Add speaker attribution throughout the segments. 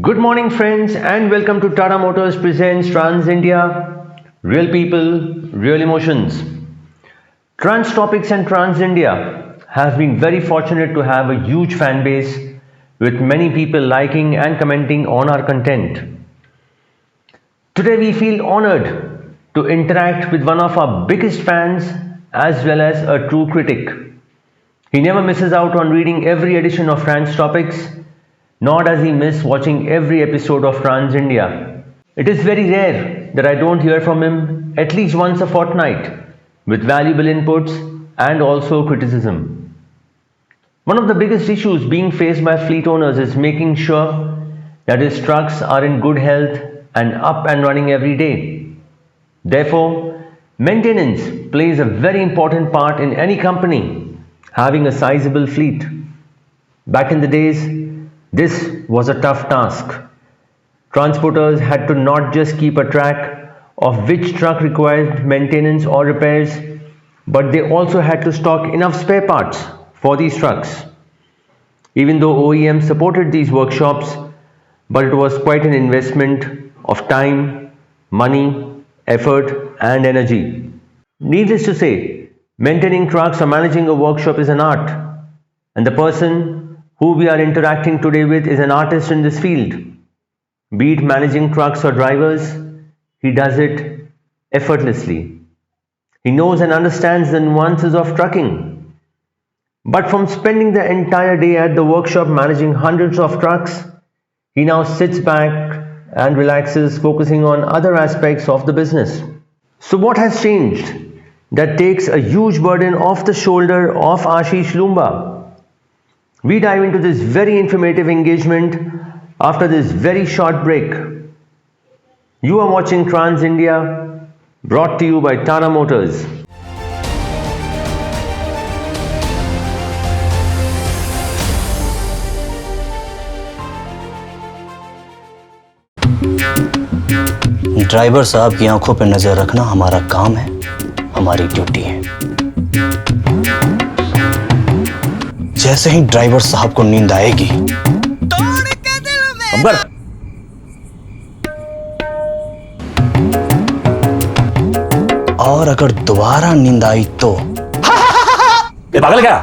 Speaker 1: Good morning, friends, and welcome to Tata Motors presents Trans India. Real people, real emotions. Trans Topics and Trans India have been very fortunate to have a huge fan base with many people liking and commenting on our content. Today, we feel honored to interact with one of our biggest fans as well as a true critic. He never misses out on reading every edition of Trans Topics, nor does he miss watching every episode of Trans India. It is very rare that I don't hear from him at least once a fortnight with valuable inputs and also criticism. One of the biggest issues being faced by fleet owners is making sure that his trucks are in good health and up and running every day. Therefore, maintenance plays a very important part in any company having a sizable fleet. Back in the days, this was a tough task. Transporters had to not just keep a track of which truck required maintenance or repairs, but they also had to stock enough spare parts for these trucks. Even though OEMs supported these workshops, but it was quite an investment of time, money, effort, and energy. Needless to say, maintaining trucks or managing a workshop is an art, and the person who we are interacting today with is an artist in this field. Be it managing trucks or drivers, he does it effortlessly. He knows and understands the nuances of trucking. But from spending the entire day at the workshop managing hundreds of trucks, he now sits back and relaxes, focusing on other aspects of the business. So what has changed that takes a huge burden off the shoulder of Ashish Loomba? We dive into this very informative engagement after this very short break. You are watching Trans India, brought to you by Tata Motors.
Speaker 2: Driver साहब की आंखों पर नजर रखना हमारा काम है, हमारी ड्यूटी है। जैसे ही ड्राइवर साहब को नींद आएगी, अकबर, और अगर दोबारा नींद आई तो ये पागल क्या?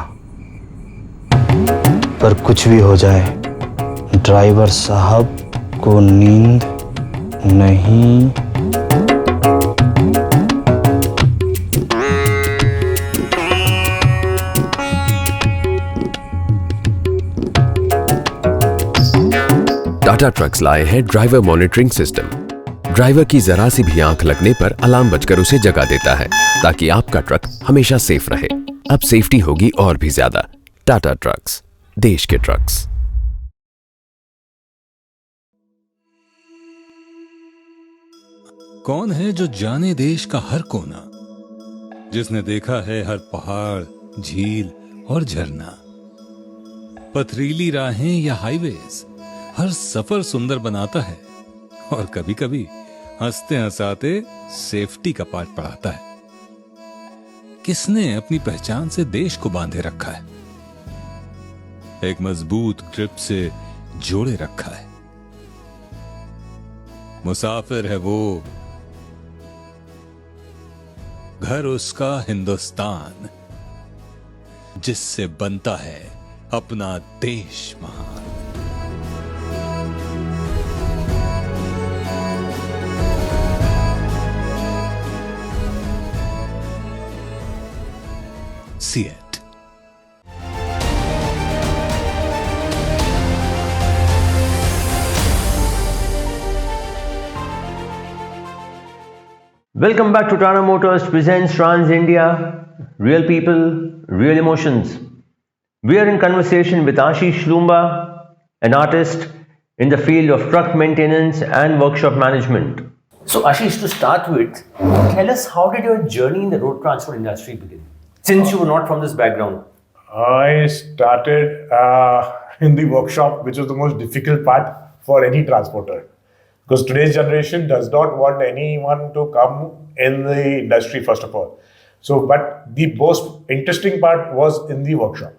Speaker 2: पर कुछ भी हो जाए, ड्राइवर साहब को नींद नहीं।
Speaker 3: टाटा ट्रक्स लाए हैं ड्राइवर मॉनिटरिंग सिस्टम। ड्राइवर की जरा सी भी आंख लगने पर अलार्म बजकर उसे जगा देता है ताकि आपका ट्रक हमेशा सेफ रहे। अब सेफ्टी होगी और भी ज्यादा। टाटा ट्रक्स, देश के ट्रक्स।
Speaker 4: कौन है जो जाने देश का हर कोना, जिसने देखा है हर पहाड़, झील और झरना, पथरीली राहें या हाईवेज, हर सफर सुंदर बनाता है और कभी कभी हंसते हंसाते सेफ्टी का पाठ पढ़ाता है। किसने अपनी पहचान से देश को बांधे रखा है, एक मजबूत ग्रिप से जोड़े रखा है। मुसाफिर है वो, घर उसका हिंदुस्तान, जिससे बनता है अपना देश महान। See it.
Speaker 1: Welcome back to Tata Motors presents Trans India, real people, real emotions. We are in conversation with Ashish Loomba, an artist in the field of truck maintenance and workshop management. So Ashish, to start with, tell us, how did your journey in the road transport industry begin? Since you were not from this background.
Speaker 5: I started in the workshop, which was the most difficult part for any transporter. Because today's generation does not want anyone to come in the industry, first of all. So, but the most interesting part was in the workshop.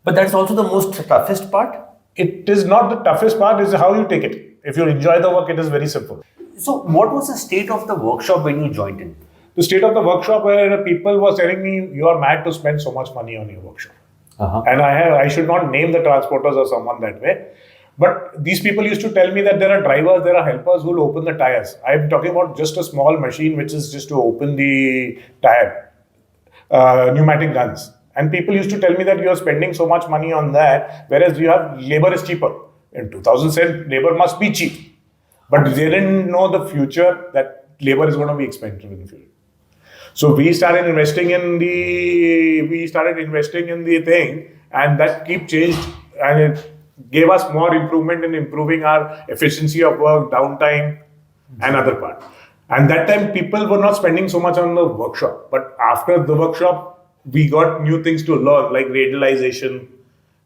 Speaker 1: But that's also the most toughest part?
Speaker 5: It is not the toughest part, it's how you take it. If you enjoy the work, it is very simple.
Speaker 1: So, what was the state of the workshop when you joined in?
Speaker 5: The state of the workshop where people were telling me, you are mad to spend so much money on your workshop. And I should not name the transporters or someone that way. But these people used to tell me that there are drivers, there are helpers who will open the tires. I'm talking about just a small machine which is just to open the tire, pneumatic guns. And people used to tell me that you are spending so much money on that, whereas you have labor is cheaper. In 2007, labor must be cheap. But they didn't know the future that labor is going to be expensive in the future. So we started investing in the thing, and that keep changed, and it gave us more improvement in improving our efficiency of work, downtime, and other part. And that time people were not spending so much on the workshop. But after the workshop, we got new things to learn, like radialization,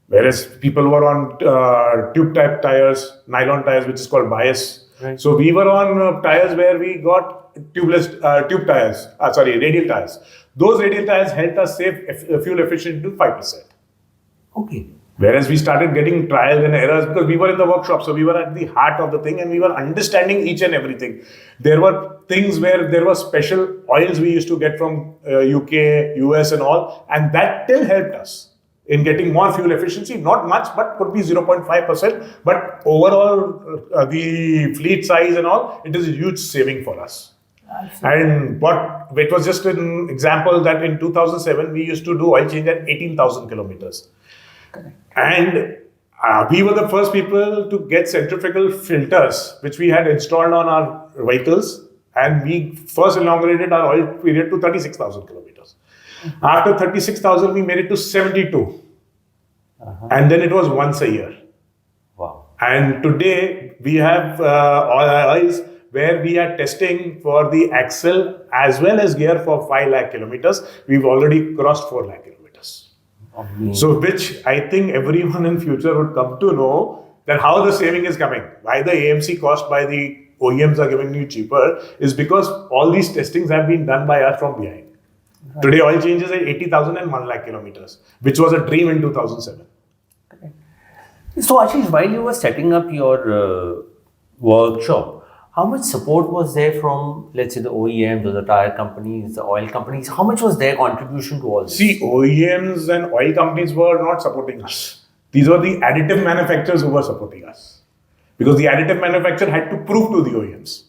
Speaker 5: whereas people were on tube type tires, nylon tires, which is called bias. Right. So we were on tires where we got radial tires. Those radial tires helped us save fuel efficiency to 5%.
Speaker 1: Okay.
Speaker 5: Whereas we started getting trials and errors because we were in the workshop, so we were at the heart of the thing and we were understanding each and everything. There were things where there were special oils we used to get from UK, US and all, and that still helped us in getting more fuel efficiency. Not much, but could be 0.5%. But overall, the fleet size and all, it is a huge saving for us. And it was just an example that in 2007, we used to do oil change at 18,000 kilometers. Correct. And we were the first people to get centrifugal filters, which we had installed on our vehicles. And we first inaugurated our oil period to 36,000 kilometers. After 36,000, we made it to 72. And then it was once a year.
Speaker 1: Wow.
Speaker 5: And today, we have oils where we are testing for the axle as well as gear for 5 lakh kilometers. We've already crossed 4 lakh kilometers.
Speaker 1: Amazing.
Speaker 5: So, which I think everyone in future would come to know that how the saving is coming. Why the AMC cost by the OEMs are giving you cheaper is because all these testings have been done by us from behind. Right. Today, oil changes at 80,000 and 1 lakh kilometers, which was a dream in 2007.
Speaker 1: Okay. So, Ashish, while you were setting up your workshop, how much support was there from, let's say, the OEMs or the tire companies, the oil companies? How much was their contribution to all this?
Speaker 5: See, OEMs and oil companies were not supporting us. These were the additive manufacturers who were supporting us. Because the additive manufacturer had to prove to the OEMs.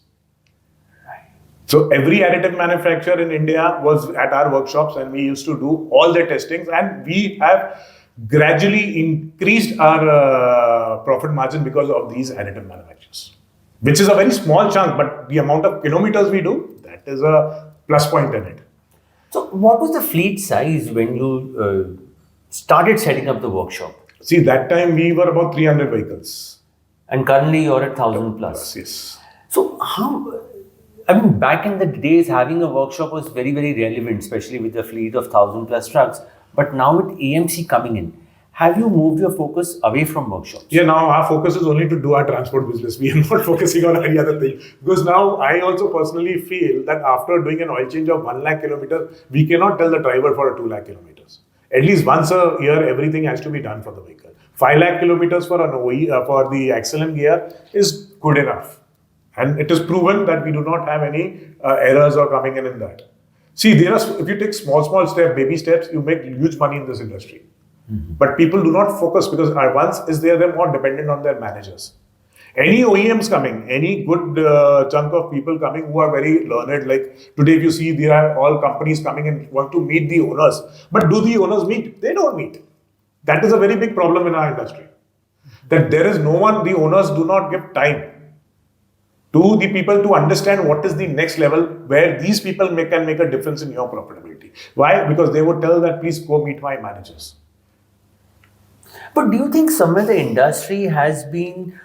Speaker 5: Right. So every additive manufacturer in India was at our workshops and we used to do all their testings, and we have gradually increased our profit margin because of these additive manufacturers. Which is a very small chunk, but the amount of kilometers we do, that is a plus point in it.
Speaker 1: So, what was the fleet size when you started setting up the workshop?
Speaker 5: See, that time we were about 300 vehicles.
Speaker 1: And currently you're at 1,000 plus.
Speaker 5: Yes.
Speaker 1: So, back in the days, having a workshop was very, very relevant, especially with the fleet of 1,000 plus trucks. But now with AMC coming in, have you moved your focus away from workshops?
Speaker 5: Yeah, now our focus is only to do our transport business. We are not focusing on any other thing. Because now I also personally feel that after doing an oil change of 1 lakh kilometers, we cannot tell the driver for 2 lakh kilometers. At least once a year, everything has to be done for the vehicle. 5 lakh kilometers for an OE, for the axle and gear is good enough. And it is proven that we do not have any errors or coming in that. See, if you take small steps, baby steps, you make huge money in this industry. Mm-hmm. But people do not focus because once they're more dependent on their managers. Any OEMs coming, any good chunk of people coming who are very learned, like today if you see there are all companies coming and want to meet the owners. But do the owners meet? They don't meet. That is a very big problem in our industry. That there is no one, the owners do not give time to the people to understand what is the next level where these people can make a difference in your profitability. Why? Because they would tell that please go meet my managers.
Speaker 1: But do you think somewhere the industry has been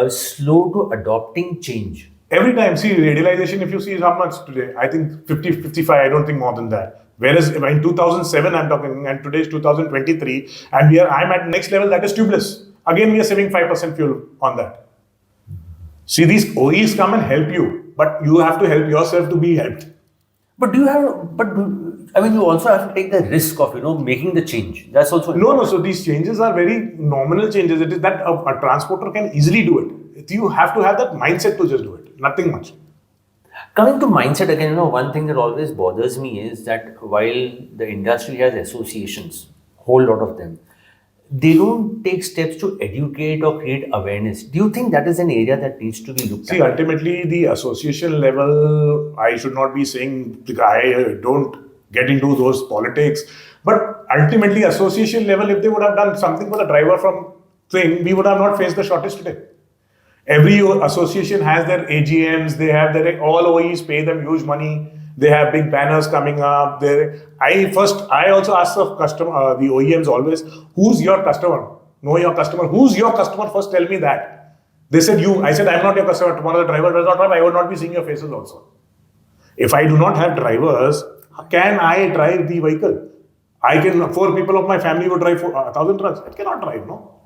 Speaker 1: slow to adopting change?
Speaker 5: Every time, see, radialization, if you see how much today, I think 50, 55, I don't think more than that. Whereas in 2007, I'm talking, and today is 2023, and I'm at next level, that is tubeless. Again, we are saving 5% fuel on that. See, these OEs come and help you, but you have to help yourself to be helped.
Speaker 1: But you also have to take the risk of, making the change. That's also important.
Speaker 5: No. So these changes are very nominal changes. It is that a transporter can easily do it. You have to have that mindset to just do it. Nothing much.
Speaker 1: Coming to mindset again, one thing that always bothers me is that while the industry has associations, whole lot of them, they don't take steps to educate or create awareness. Do you think that is an area that needs to be looked
Speaker 5: See,
Speaker 1: at?
Speaker 5: ultimately, the association level, I should not be saying I don't get into those politics, but ultimately, association level, if they would have done something for the driver from thing, we would have not faced the shortage today. Every association has their AGMs, they have their, all OEs pay them huge money, they have big banners coming up. I also ask the customer, the OEMs always, who's your customer? Know your customer. Who's your customer? First tell me that. They said you. I said I'm not your customer. Tomorrow the driver does not drive, I would not be seeing your faces also. If I do not have drivers, can I drive the vehicle? 4 people of my family would drive 1,000 trucks. It cannot drive, no?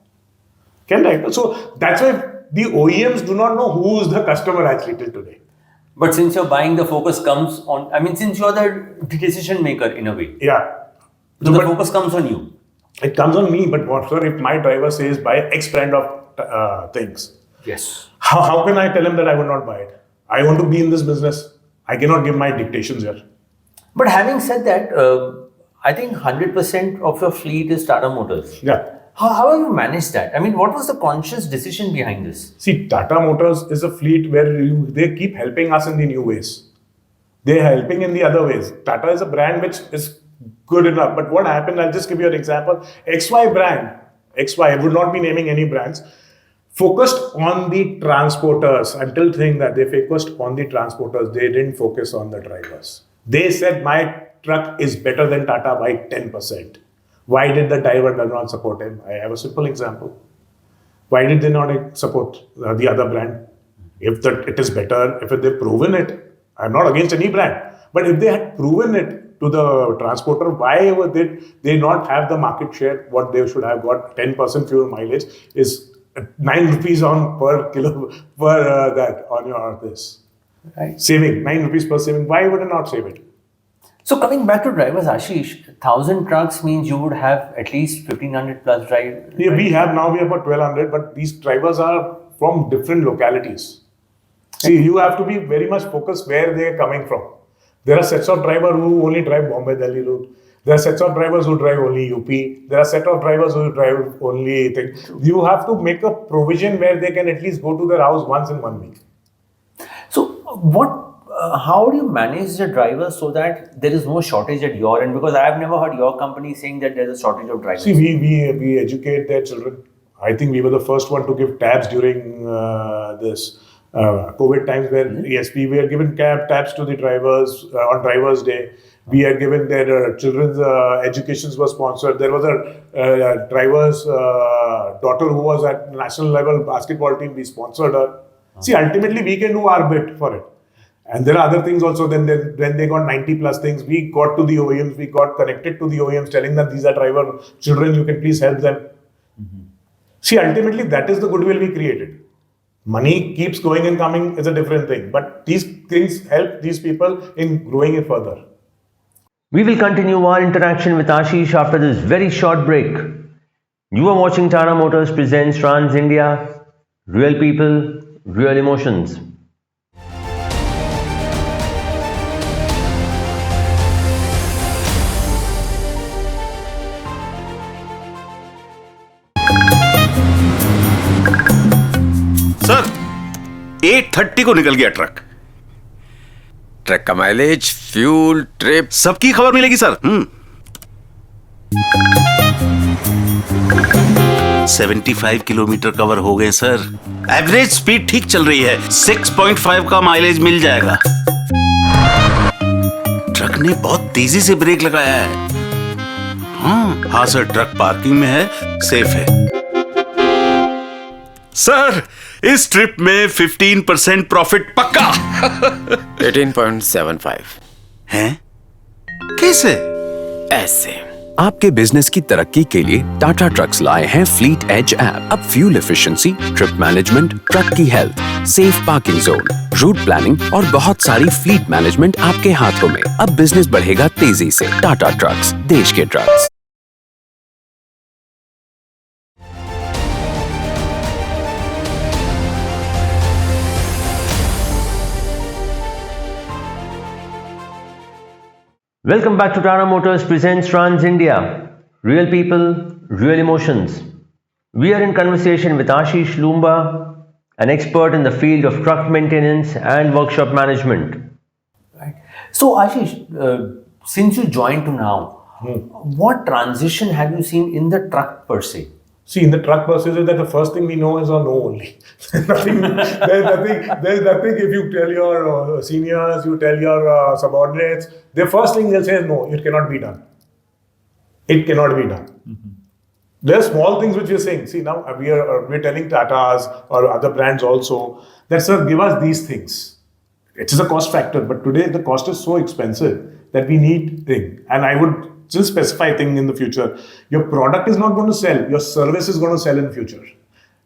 Speaker 5: Can drive. So that's why the OEMs do not know who is the customer actually till today.
Speaker 1: But since you're buying, the focus comes on, since you're the decision maker in a way.
Speaker 5: Yeah.
Speaker 1: So the focus comes on you.
Speaker 5: It comes on me, but what, sir, if my driver says buy X brand of things,
Speaker 1: Yes.
Speaker 5: how can I tell him that I will not buy it? I want to be in this business. I cannot give my dictations here.
Speaker 1: But having said that, I think 100% of your fleet is Tata Motors.
Speaker 5: Yeah.
Speaker 1: How have you managed that? What was the conscious decision behind this?
Speaker 5: See, Tata Motors is a fleet where they keep helping us in the new ways. They are helping in the other ways. Tata is a brand which is good enough. But what happened, I'll just give you an example. XY brand, XY, I would not be naming any brands, focused on the transporters. Until saying that, they focused on the transporters. They didn't focus on the drivers. They said, my truck is better than Tata by 10%. Why did the driver not support him? I have a simple example. Why did they not support the other brand? If it is better, if they've proven it, I'm not against any brand, but if they had proven it to the transporter, why did they not have the market share? What they should have got, 10% fuel mileage is 9 rupees on per kilo per that on your this.
Speaker 1: Right.
Speaker 5: Saving 9 rupees per saving. Why would I not save it?
Speaker 1: So coming back to drivers, Ashish, 1,000 trucks means you would have at least 1,500 plus drivers.
Speaker 5: Yeah, we have about 1,200, but these drivers are from different localities. See, you have to be very much focused where they are coming from. There are sets of drivers who only drive Bombay-Delhi route. There are sets of drivers who drive only UP. There are set of drivers who drive only thing. You have to make a provision where they can at least go to their house once in 1 week.
Speaker 1: So how do you manage the drivers so that there is no shortage at your end? Because I have never heard your company saying that there's a shortage of drivers.
Speaker 5: See, we educate their children. I think we were the first one to give tabs during this COVID times where, yes, we were given tabs to the drivers on Drivers' Day. We had given their children's educations were sponsored. There was a driver's daughter who was at national level basketball team. We sponsored her. See, ultimately, we can do our bit for it. And there are other things also. Then when they got 90 plus things, we got to the OEMs, we got connected to the OEMs, telling them these are driver children, you can please help them. Mm-hmm. See, ultimately, that is the goodwill we created. Money keeps going and coming is a different thing. But these things help these people in growing it further.
Speaker 1: We will continue our interaction with Ashish after this very short break. You are watching Tata Motors presents Trans India. Real people, real emotions.
Speaker 6: Sir 8:30 को निकल गया truck का mileage, fuel, trip सबकी खबर मिलेगी sir. 75 kilometre cover हो गए sir. Average speed ठीक चल रही है, 6.5 का माइलेज मिल जाएगा। ट्रक ने बहुत तेजी से ब्रेक लगाया है। हाँ सर, ट्रक पार्किंग में है, सेफ है। सर इस ट्रिप में 15% प्रॉफिट पक्का।
Speaker 7: 18.75
Speaker 6: हैं? कैसे?
Speaker 3: ऐसे आपके बिजनेस की तरक्की के लिए टाटा ट्रक्स लाए हैं फ्लीट एज ऐप। अब fuel efficiency, trip management, truck की health, safe parking zone, route planning और बहुत सारी फ्लीट मैनेजमेंट आपके हाथों में। अब बिजनेस बढ़ेगा तेजी से। टाटा ट्रक्स, देश के trucks.
Speaker 1: Welcome back to Tata Motors presents Trans India. Real people, real emotions. We are in conversation with Ashish Loomba, an expert in the field of truck maintenance and workshop management.
Speaker 7: Right. So, Ashish, since you joined to now, what transition have you seen in the truck per se?
Speaker 5: See, in the truck procedure, that the first thing we know is a no only. There's nothing. If you tell your seniors, you tell your subordinates, the first thing they'll say is no, it cannot be done. It cannot be done. There are small things which we're saying. See, now we're telling Tatas or other brands also that, sir, give us these things. It is a cost factor, but today the cost is so expensive that we need thing. And I would still specify thing in the future. Your product is not going to sell. Your service is going to sell in future.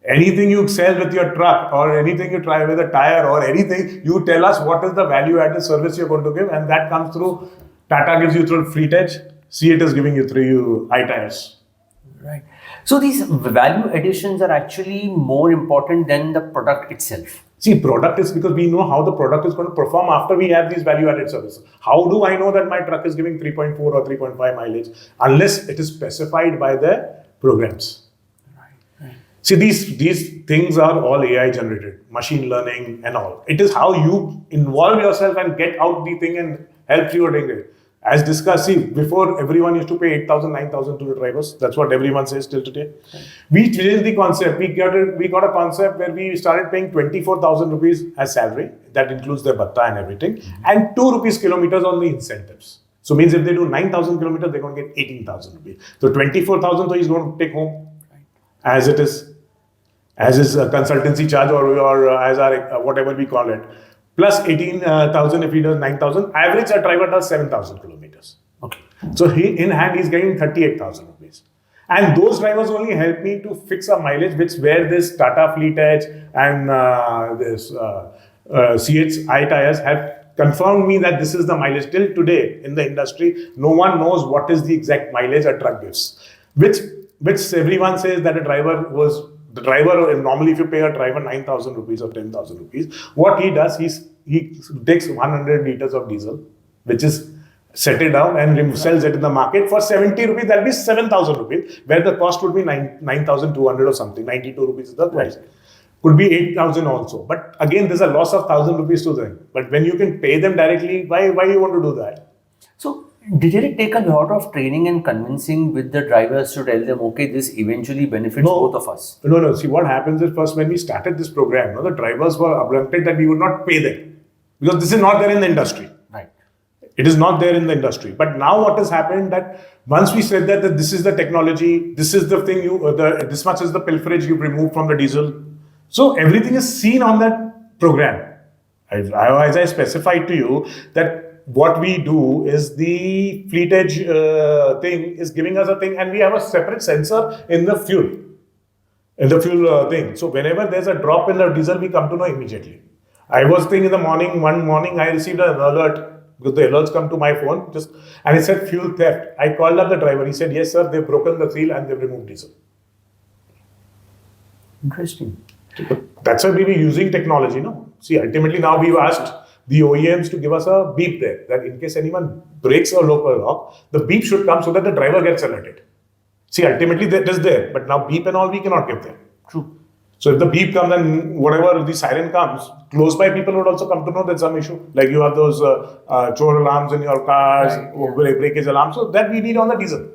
Speaker 5: Anything you sell with your truck or anything you try with a tire or anything, you tell us what is the value added service you're going to give, and that comes through. Tata gives you through fleet edge. See, it is giving you through iTires.
Speaker 7: Right. So these value additions are actually more important than the product itself.
Speaker 5: See, product is because we know how the product is going to perform after we have these value-added services. How do I know that my truck is giving 3.4 or 3.5 mileage? Unless it is specified by the programs. Right. See, these things are all AI generated, machine learning and all. It is how you involve yourself and get out the thing and help you doing it. As discussed, see, before everyone used to pay 8,000, 9,000 to the drivers. That's what everyone says till today. Right. We changed the concept. We got a concept where we started paying 24,000 rupees as salary. That includes their bhatta and everything. And 2 rupees kilometers on the incentives. So means if they do 9,000 kilometers, they're going to get 18,000 rupees. So 24,000 so he's going to take home as it is, as his consultancy charge or as our whatever we call it. Plus 18,000 if he does 9,000. Average a driver does 7,000 kilometers. Okay. So in hand he's getting 38,000 rupees. And those drivers only help me to fix a mileage where this Tata Fleet Edge and this CH iTires have confirmed me that this is the mileage. Till today in the industry, no one knows what is the exact mileage a truck gives. Which everyone says that a driver was. The driver, normally if you pay a driver 9,000 rupees or 10,000 rupees, what he does, he takes 100 liters of diesel, which is set it down and sells it in the market for 70 rupees, that'll be 7,000 rupees, where the cost would be 9,200 or something, 92 rupees is the price. Could be 8,000 also. But again, there's a loss of 1,000 rupees to them. But when you can pay them directly, why you want to do that?
Speaker 7: So, did it take a lot of training and convincing with the drivers to tell them, okay, this eventually benefits both of us?
Speaker 5: No. See, what happens is first when we started this program, the drivers were abducted that we would not pay them. Because this is not there in the industry.
Speaker 7: Right.
Speaker 5: It is not there in the industry. But now what has happened that once we said that this is the technology, this is the thing, this much is the pilferage you remove from the diesel. So everything is seen on that program. As I specified to you that what we do is the fleet edge thing is giving us a thing, and we have a separate sensor in the fuel. Thing. So whenever there's a drop in the diesel, we come to know immediately. I was thinking in the morning, one morning I received an alert because the alerts come to my phone and it said fuel theft. I called up the driver. He said, yes, sir, they've broken the seal and they've removed diesel.
Speaker 7: Interesting.
Speaker 5: That's why we were using technology, no? See, ultimately now we've asked the OEMs to give us a beep there, that in case anyone breaks a local lock, the beep should come so that the driver gets alerted. See, ultimately that is there, but now beep and all we cannot give them.
Speaker 7: True.
Speaker 5: So if the beep comes and whatever the siren comes, close by people would also come to know there's some issue. Like you have those chore alarms in your cars, breakage alarms, so that we need on the diesel.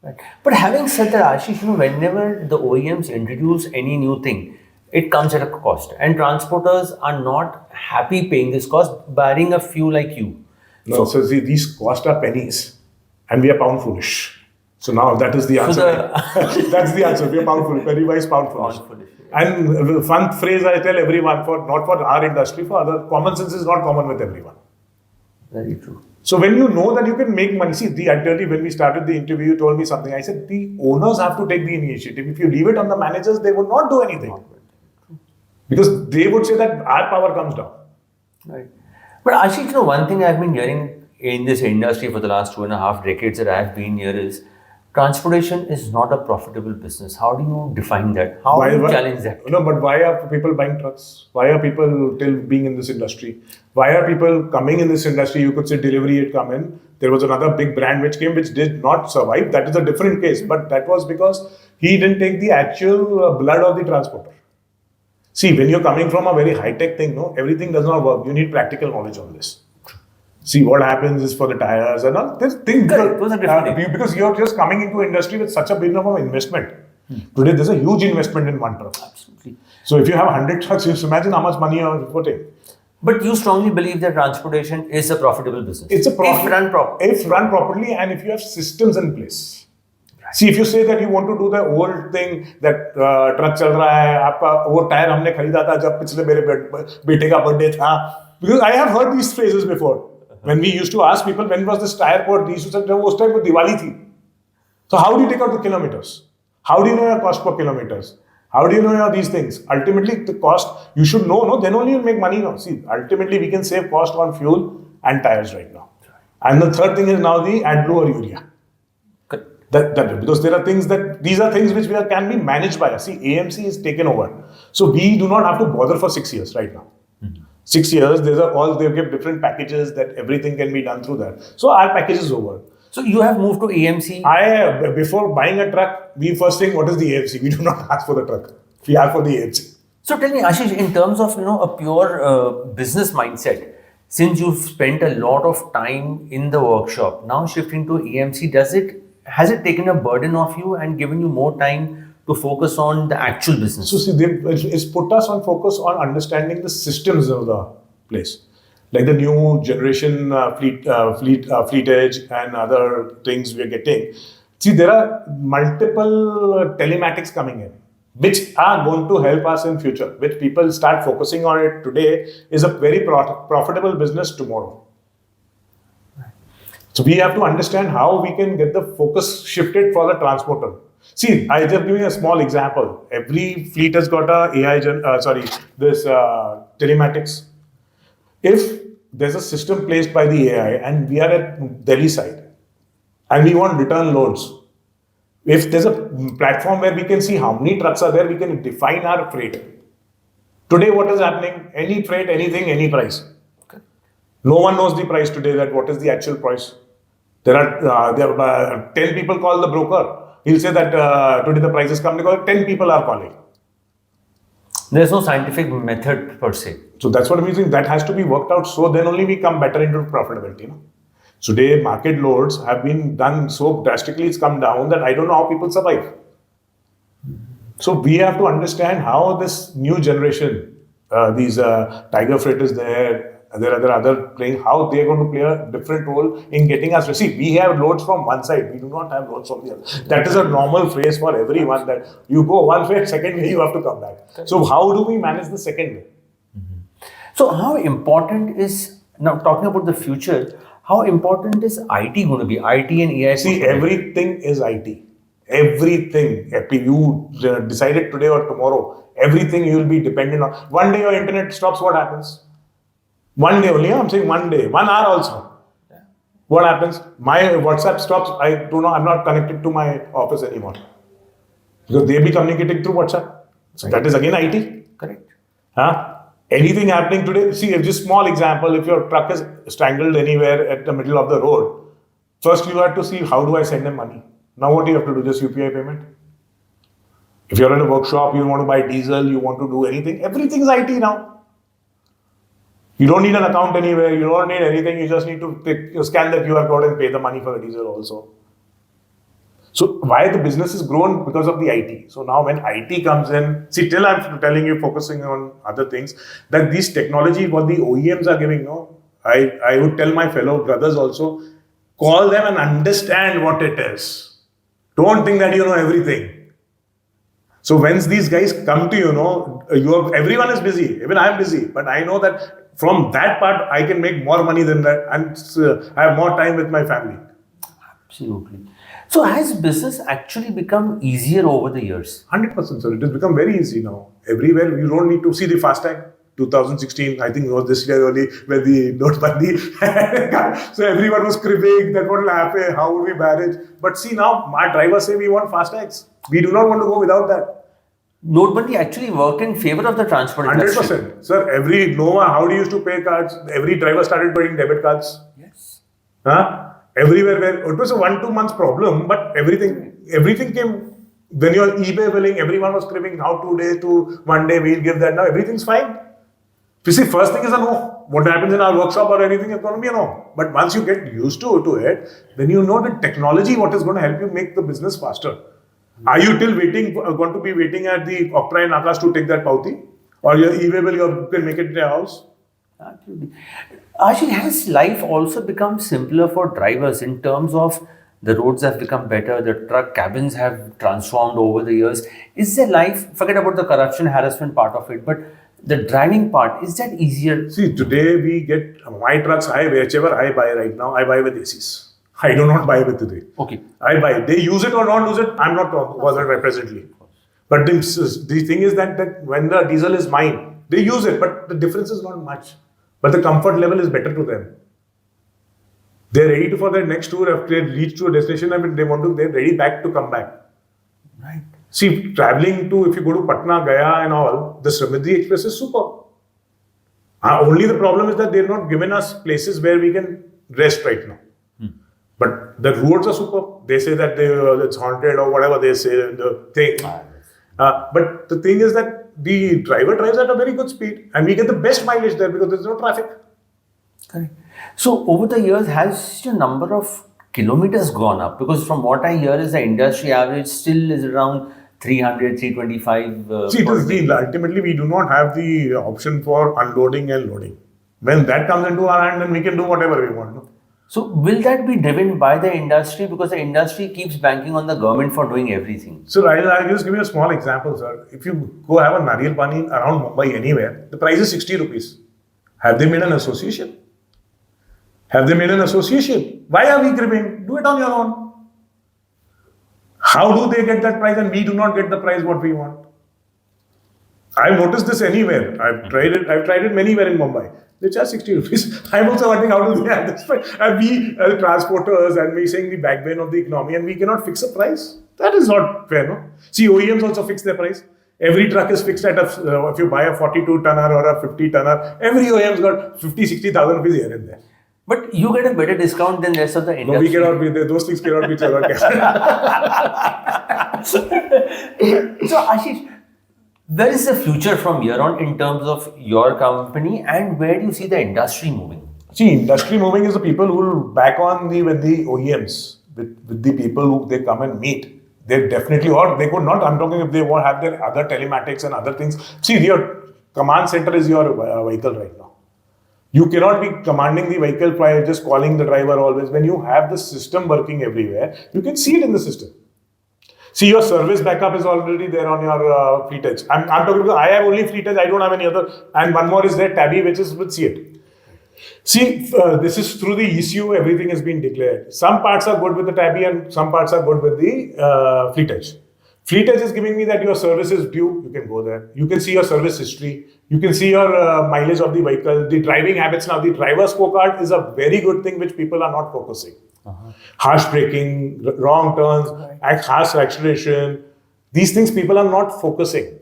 Speaker 7: Right. But having said that, Ashish, whenever the OEMs introduce any new thing, it comes at a cost, and transporters are not happy paying this cost, barring a few like you.
Speaker 5: No, so see, these costs are pennies, and we are pound foolish. So now that is the answer. That's the answer. We are pound foolish, penny wise, pound foolish. And the fun phrase I tell everyone, not for our industry, for other, common sense is not common with everyone.
Speaker 7: Very true.
Speaker 5: So when you know that you can make money, see, ultimately when we started the interview, you told me something. I said the owners have to take the initiative. If you leave it on the managers, they would not do anything. Because they would say that our power comes down.
Speaker 7: Right. But Ashish, one thing I've been hearing in this industry for the last 2.5 decades that I've been here is Transportation is not a profitable business. How do you define that? How do you challenge that?
Speaker 5: No, but why are people buying trucks? Why are people still being in this industry? Why are people coming in this industry? You could say delivery had come in. There was another big brand which came, which did not survive. That is a different case. But that was because he didn't take the actual blood of the transporter. See, when you're coming from a very high-tech thing, no, everything does not work. You need practical knowledge on this. See, what happens is for the tires and all this thing. Because you're just coming into industry with such a big number of investment. Today, there's a huge investment in one truck.
Speaker 7: Absolutely.
Speaker 5: So if you have 100 trucks, just imagine how much money you're putting.
Speaker 7: But you strongly believe that transportation is a profitable business.
Speaker 5: It's a profit.
Speaker 7: If
Speaker 5: run properly and if you have systems in place. See, if you say that you want to do the old thing that truck चल रहा है, आपका वो tyre हमने खरीदा था जब पिछले मेरे बेटे का बर्थडे था. Because I have heard these phrases before. When we used to ask people when was this tire port, they used to say उस time वो दिवाली थी. So how do you take out the kilometers? How do you know your cost per kilometers? How do you know these things? Ultimately, the cost you should know. No, then only you make money. No, see, ultimately we can save cost on fuel and tires right now. And the third thing is now the AdBlue or urea. Because there are things that these are things which can be managed by us. See, AMC is taken over, so we do not have to bother for 6 years right now. 6 years, they give different packages that everything can be done through that. So our package is over.
Speaker 7: So you have moved to AMC.
Speaker 5: Before buying a truck, we first think what is the AMC. We do not ask for the truck. We ask for the AMC.
Speaker 7: So tell me, Ashish, in terms of a pure business mindset, since you've spent a lot of time in the workshop, now shifting to AMC, has it taken a burden off you and given you more time to focus on the actual business?
Speaker 5: So see, it's put us on focus on understanding the systems of the place. Like the new generation fleet edge and other things we are getting. See, there are multiple telematics coming in, which are going to help us in future, which people start focusing on it today is a very profitable business tomorrow. So we have to understand how we can get the focus shifted for the transporter. See, I just give you a small example. Every fleet has got a telematics. If there's a system placed by the AI and we are at Delhi side and we want return loads, if there's a platform where we can see how many trucks are there, we can define our freight. Today, what is happening? Any freight, anything, any price. Okay. No one knows the price today, that what is the actual price. There are 10 people call the broker. He'll say that today the price is coming because 10 people are calling.
Speaker 7: There's no scientific method per se.
Speaker 5: So that's what I'm using. That has to be worked out. So then only we come better into profitability. No? Today, market loads have been done so drastically, it's come down that I don't know how people survive. So we have to understand how this new generation, these Tiger Freight is there are other playing, how they're going to play a different role in getting us. See, we have loads from one side, we do not have loads from the other. That is a normal phrase for everyone, that you go one way, second way you have to come back. So how do we manage the second way?
Speaker 7: So how important is, now talking about the future, how important is IT going to be? IT and AI?
Speaker 5: See, everything is IT. Everything. If you decide it today or tomorrow, everything you will be dependent on. One day your internet stops, what happens? One day only, I'm saying 1 day, 1 hour also. Yeah. What happens? My WhatsApp stops, I'm not connected to my office anymore. Because they'll be communicating through WhatsApp. So that is again IT.
Speaker 7: Correct.
Speaker 5: Anything happening today, see, just small example, if your truck is strangled anywhere at the middle of the road, first you have to see, how do I send them money? Now what do you have to do? Just UPI payment? If you're in a workshop, you want to buy diesel, you want to do anything, everything is IT now. You don't need an account anywhere, you don't need anything, you just need to scan the QR code and pay the money for the diesel also. So why the business has grown? Because of the IT. So now when IT comes in, see, till I'm telling you, focusing on other things, that these technology, what the OEMs are giving, I would tell my fellow brothers also, call them and understand what it is. Don't think that you know everything. So when these guys come to everyone is busy, even I'm busy, but I know that from that part, I can make more money than that and I have more time with my family.
Speaker 7: Absolutely. So has business actually become easier over the years?
Speaker 5: 100%, sir. It has become very easy now. Everywhere, you don't need to see the FASTag. 2016, I think it was this year only, when the notebandi. So everyone was cribbing that what will happen, how would we manage? But see now, my drivers say we want fast tags. We do not want to go without that.
Speaker 7: Notebandi actually worked in favor of the transport industry.
Speaker 5: 100%. Sir, every Nova, how do you used to pay cards? Every driver started paying debit cards.
Speaker 7: Yes.
Speaker 5: Huh? Everywhere where it was a 1-2 months problem, but everything came. When you're eBay billing, everyone was cribbing how 2 days to 1 day we'll give that. Now everything's fine. You see, first thing is a no. What happens in our workshop or anything is going to be a no. But once you get used to it, then you know the technology what is going to help you make the business faster. Are you till going to be waiting at the Opera in Akash to take that pauti? Or your eBay bill, you can make it in your house?
Speaker 7: Absolutely. Ashish, has life also become simpler for drivers in terms of the roads have become better, the truck cabins have transformed over the years? Is their life, forget about the corruption, harassment part of it, but the driving part, is that easier?
Speaker 5: See, today we get my trucks, whichever I buy right now, I buy with ACs. I do not buy with today.
Speaker 7: Okay.
Speaker 5: I buy. They use it or not use it, I'm not bothered presently. But the thing is that when the diesel is mine, they use it, but the difference is not much. But the comfort level is better to them. They're ready for their next tour. If they reach to a destination, I mean, they're ready back to come back.
Speaker 7: Right.
Speaker 5: See, traveling if you go to Patna, Gaya and all, the Samriddhi Express is super. Only the problem is that they've not given us places where we can rest right now. But the roads are super. They say that it's haunted or whatever they say the thing. But the thing is that the driver drives at a very good speed and we get the best mileage there because there's no traffic.
Speaker 7: Correct. So over the years, has the number of kilometers gone up? Because from what I hear is the industry average still is around 300, 325.
Speaker 5: See, ultimately we do not have the option for unloading and loading. When that comes into our hand, then we can do whatever we want. No?
Speaker 7: So will that be driven by the industry? Because the industry keeps banking on the government for doing everything.
Speaker 5: So I'll just give you a small example, sir. If you go have a nariyal pani around Mumbai anywhere, the price is 60 rupees. Have they made an association? Have they made an association? Why are we cribbing? Do it on your own. How do they get that price and we do not get the price what we want? I've noticed this anywhere. I've tried it anywhere in Mumbai. They charge 60 rupees. I'm also wondering how do they have this price? And we as transporters and we saying the backbone of the economy and we cannot fix a price. That is not fair, no? See, OEMs also fix their price. Every truck is fixed at if you buy a 42 tonner or a 50 tonner, every OEM's got 50, 60,000 rupees here and there.
Speaker 7: But you get a better discount than the rest of the industry.
Speaker 5: No, we cannot be there. Those things cannot be ever kept.
Speaker 7: So Ashish, where is the future from here on in terms of your company and where do you see the industry moving?
Speaker 5: See, industry moving is the people who will back on with the OEMs, with the people who they come and meet. They definitely, or they could not, I'm talking if they want have their other telematics and other things. See, your command center is your vehicle right now. You cannot be commanding the vehicle by just calling the driver always. When you have the system working everywhere, you can see it in the system. See, your service backup is already there on your Fleet Edge. I'm talking about, I have only Fleet Edge, I don't have any other. And one more is there, Tabby, which is with CEAT. See, this is through the ECU, everything has been declared. Some parts are good with the Tabby and some parts are good with the Fleet Edge. Fleet Edge is giving me that your service is due, you can go there. You can see your service history. You can see your mileage of the vehicle, the driving habits. Now, the driver scorecard is a very good thing which people are not focusing. Harsh braking, wrong turns, harsh acceleration. These things people are not focusing.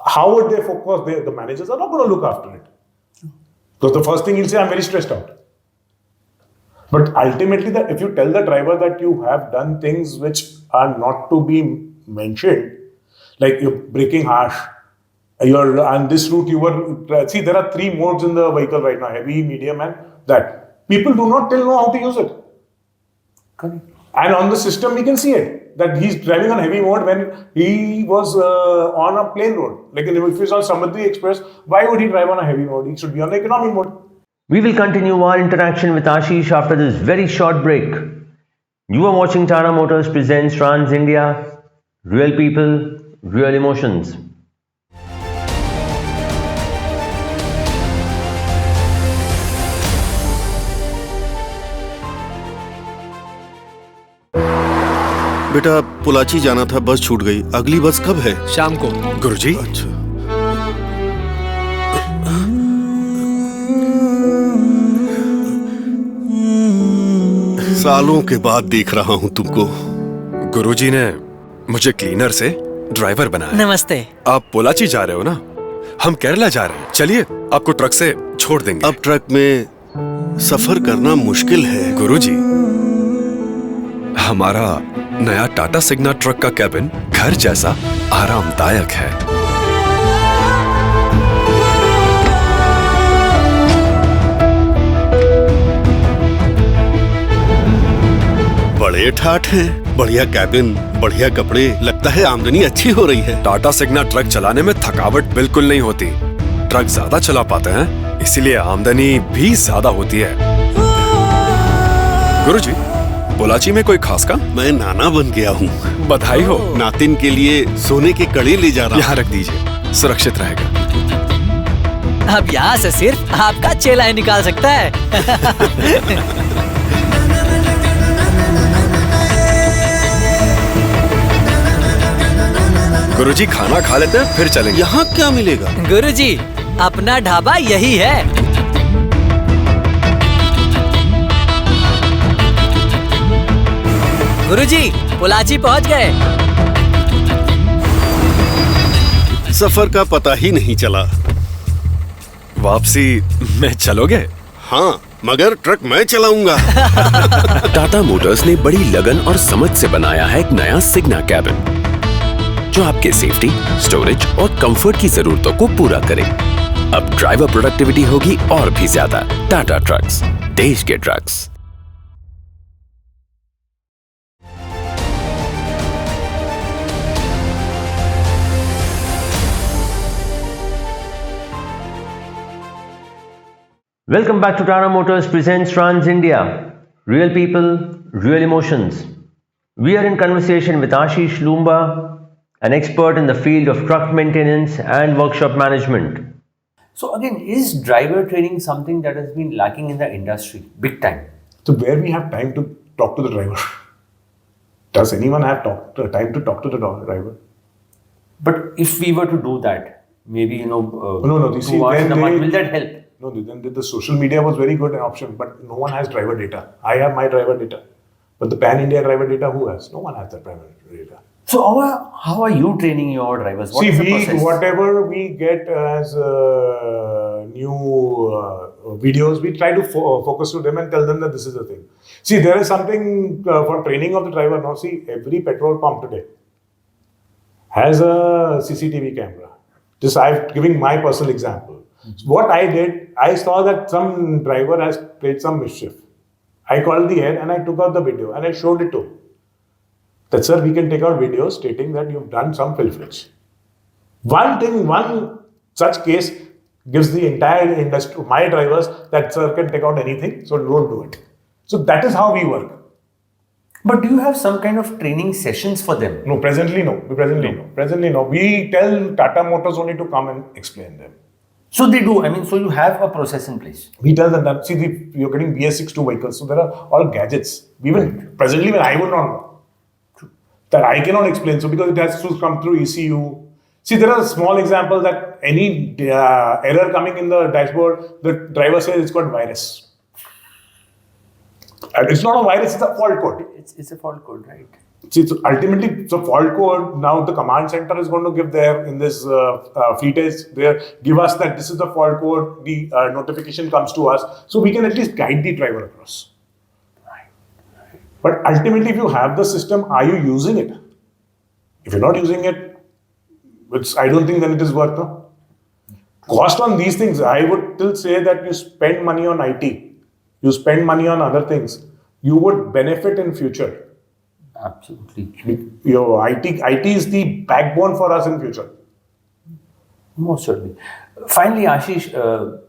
Speaker 5: How would they focus? The managers are not going to look after it. Because the first thing he'll say, I'm very stressed out. But ultimately, if you tell the driver that you have done things which are not to be mentioned, like you're braking harsh, you're on this route, you were, see, there are 3 modes in the vehicle right now, heavy, medium, and that. People do not know how to use it.
Speaker 7: Correct.
Speaker 5: And on the system, we can see it, that he's driving on heavy mode when he was on a plain road. Like if he's on Samriddhi Express, why would he drive on a heavy mode? He should be on the economy mode.
Speaker 1: We will continue our interaction with Ashish after this very short break. You are watching Tata Motors presents Trans India. Real people, real emotions.
Speaker 8: बेटा पुलाची जाना था, बस छूट गई। अगली बस कब है?
Speaker 9: शाम को।
Speaker 8: गुरुजी। अच्छा। सालों के बाद देख रहा हूँ तुमको।
Speaker 9: गुरुजी ने मुझे क्लीनर से ड्राइवर बनाया।
Speaker 10: नमस्ते।
Speaker 9: आप पोलाची जा रहे हो ना? हम केरला जा रहे हैं। चलिए आपको ट्रक से छोड़ देंगे।
Speaker 8: अब ट्रक में सफर करना मुश्किल है।
Speaker 9: गुरुजी, हमारा नया टाटा सिग्ना ट्रक का कैबिन घर जैसा आरामदायक है।
Speaker 8: बड़े ठाठ हैं, बढ़िया कैबिन, बढ़िया कपड़े, लगता है आमदनी अच्छी हो रही है।
Speaker 9: टाटा सिग्ना ट्रक चलाने में थकावट बिल्कुल नहीं होती। ट्रक ज्यादा चला पाते हैं, इसीलिए आमदनी भी ज्यादा होती है। गुरुजी, पोलाची में कोई खास काम?
Speaker 8: मैं नाना बन गया हूँ।
Speaker 9: बधाई हो।
Speaker 8: नातिन के लिए सोने के कड़े ले जा रहा हूँ।
Speaker 9: यहाँ रख दीजिए, सुरक्षित रहेगा।
Speaker 10: अब यहाँ से सिर्फ आपका चेला ही निकाल सकता है।
Speaker 9: गुरुजी, खाना खा लेते हैं फिर चलेंगे।
Speaker 8: यहाँ क्या मिलेगा?
Speaker 10: गुरुजी, अपना ढाबा यही है। गुरुजी, पोलाची पहुँच गए।
Speaker 8: सफर का पता ही नहीं चला।
Speaker 9: वापसी में चलोगे?
Speaker 8: हाँ, मगर ट्रक मैं चलाऊंगा।
Speaker 3: टाटा मोटर्स ने बड़ी लगन और समझ से बनाया है एक नया सिग्ना कैबिन जो आपके सेफ्टी, स्टोरेज और कंफर्ट की जरूरतों को पूरा करे। अब ड्राइवर प्रोडक्टिविटी होगी और भी ज्यादा। टाटा ट्रक्स, देश के trucks.
Speaker 1: Welcome back to Tata Motors presents Trans India. Real people, real emotions. We are in conversation with Ashish Loomba, an expert in the field of truck maintenance and workshop management.
Speaker 7: So again, is driver training something that has been lacking in the industry big time?
Speaker 5: So where we have time to talk to the driver? Does anyone have time to talk to the driver?
Speaker 7: But if we were to do that, maybe
Speaker 5: No. You see,
Speaker 7: will that help?
Speaker 5: No, then the social media was very good an option, but no one has driver data. I have my driver data, but the pan-India driver data, who has? No one has that driver data.
Speaker 7: So how are you training your drivers? What is the process?
Speaker 5: Whatever we get as new videos, we try to focus to them and tell them that this is the thing. See, there is something for training of the driver. Now, see, every petrol pump today has a CCTV camera. Just I'm giving my personal example. So what I did, I saw that some driver has played some mischief. I called the head and I took out the video and I showed it to him. That, sir, we can take out videos stating that you've done some pilferage. One such case gives the entire industry, my drivers, that sir can take out anything, so don't do it. So that is how we work.
Speaker 7: But do you have some kind of training sessions for them?
Speaker 5: No, presently no. Presently no. We tell Tata Motors only to come and explain them.
Speaker 7: So they do. I mean, so you have a process in place.
Speaker 5: We tell them that, see, you're getting BS62 vehicles, so there are all gadgets. Presently, I would not know. That I cannot explain. So because it has to come through ECU. See, there are small examples that any error coming in the dashboard, the driver says it's got virus. And it's not a virus, it's a fault code.
Speaker 7: It's a fault code, right?
Speaker 5: See, so ultimately, it's a fault code. Now the command center is going to give there in this fleet test, there, give us that this is the fault code, the notification comes to us. So we can at least guide the driver across.
Speaker 7: Right.
Speaker 5: But ultimately, if you have the system, are you using it? If you're not using it, I don't think then it is worth no. Cost on these things, I would still say that you spend money on IT, you spend money on other things, you would benefit in future.
Speaker 7: Absolutely.
Speaker 5: Your IT is the backbone for us in future.
Speaker 7: Most certainly. Finally, Ashish,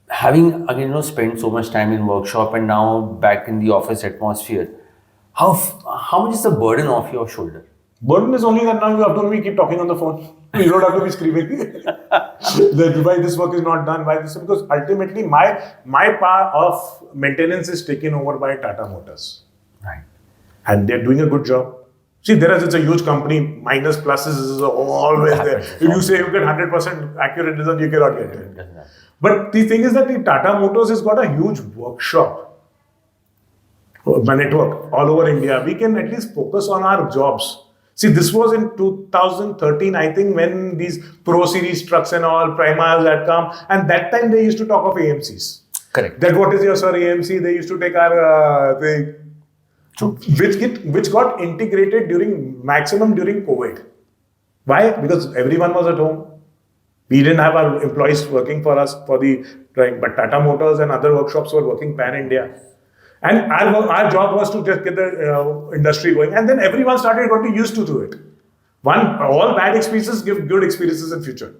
Speaker 7: having again spent so much time in workshop and now back in the office atmosphere, how much is the burden off your shoulder?
Speaker 5: Burden is only that now you have to keep talking on the phone. You don't have to be screaming that why this work is not done, why this, because ultimately my part of maintenance is taken over by Tata Motors.
Speaker 7: Right.
Speaker 5: And they're doing a good job. See, it's a huge company, minus pluses is always there. If you say you get 100% accurate result, you cannot get it. But the thing is that the Tata Motors has got a huge workshop. my network all over India, we can at least focus on our jobs. See, this was in 2013, I think, when these Pro Series trucks and all, Primas had come, and that time they used to talk of AMCs.
Speaker 7: Correct.
Speaker 5: That what is your sir AMC? They used to take our thing, which got integrated during COVID. Why? Because everyone was at home. We didn't have our employees working for us for the driving, but Tata Motors and other workshops were working pan India. And our job was to just get the industry going. And then everyone started getting used to do it. All bad experiences give good experiences in future.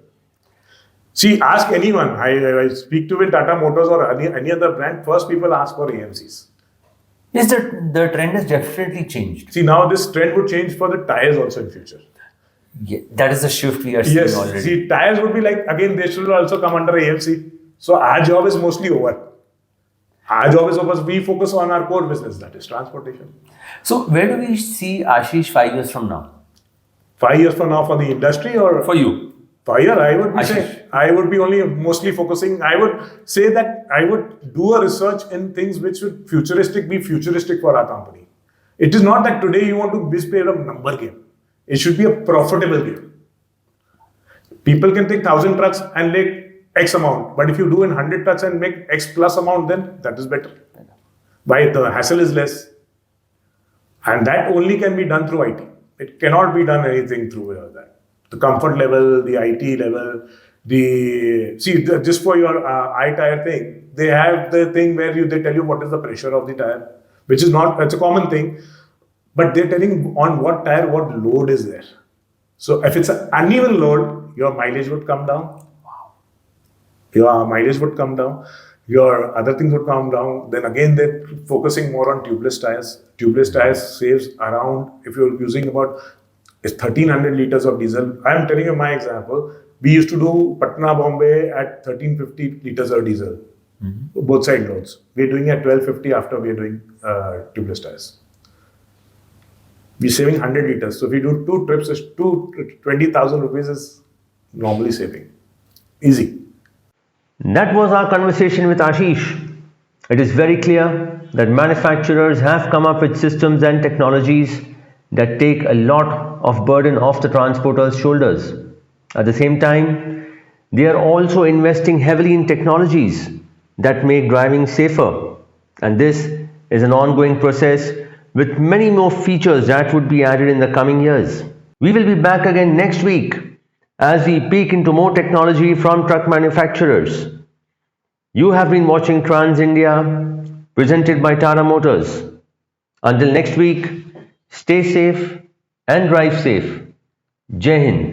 Speaker 5: See, ask anyone. I speak to with Tata Motors or any other brand, first people ask for AMCs.
Speaker 7: Yes, the trend has definitely changed.
Speaker 5: See, now this trend would change for the tires also in future.
Speaker 7: Yeah, that is the shift we are seeing already.
Speaker 5: Yes, see, tires would be like, again, they should also come under AMC. So our job is mostly over. Our job is over. We focus on our core business, that is transportation.
Speaker 7: So where do we see Ashish 5 years from now?
Speaker 5: 5 years from now for the industry or?
Speaker 7: For you.
Speaker 5: 5 years, I would be
Speaker 7: Ashish.
Speaker 5: saying, I would be only mostly focusing, I would say that I would do a research in things which would be futuristic for our company. It is not that today you want to play a number game. It should be a profitable game. People can take 1,000 trucks and make X amount, but if you do in 100 trucks and make X plus amount, then that is better. Why? The hassle is less. And that only can be done through IT. It cannot be done anything through that. The comfort level, the IT level, just for your iTire thing, they have the thing where they tell you what is the pressure of the tire, which is not, it's a common thing, but they're telling on what tire, what load is there. So if it's an uneven load, your mileage would come down. Your mileage would come down. Your other things would come down. Then again, they're focusing more on tubeless tires. Tubeless tires saves around, if you're using about 1,300 liters of diesel. I'm telling you my example. We used to do Patna, Bombay at 1,350 liters of diesel, both side loads. We're doing at 1,250 after we're doing tubeless tires. We're saving 100 liters. So if we do 2 trips, 20,000 rupees is normally saving. Easy.
Speaker 1: That was our conversation with Ashish. It is very clear that manufacturers have come up with systems and technologies that take a lot of burden off the transporters' shoulders. At the same time, they are also investing heavily in technologies that make driving safer. And this is an ongoing process with many more features that would be added in the coming years. We will be back again next week as we peek into more technology from truck manufacturers. You have been watching Trans India, presented by Tata Motors. Until next week, stay safe and drive safe. Jai Hind.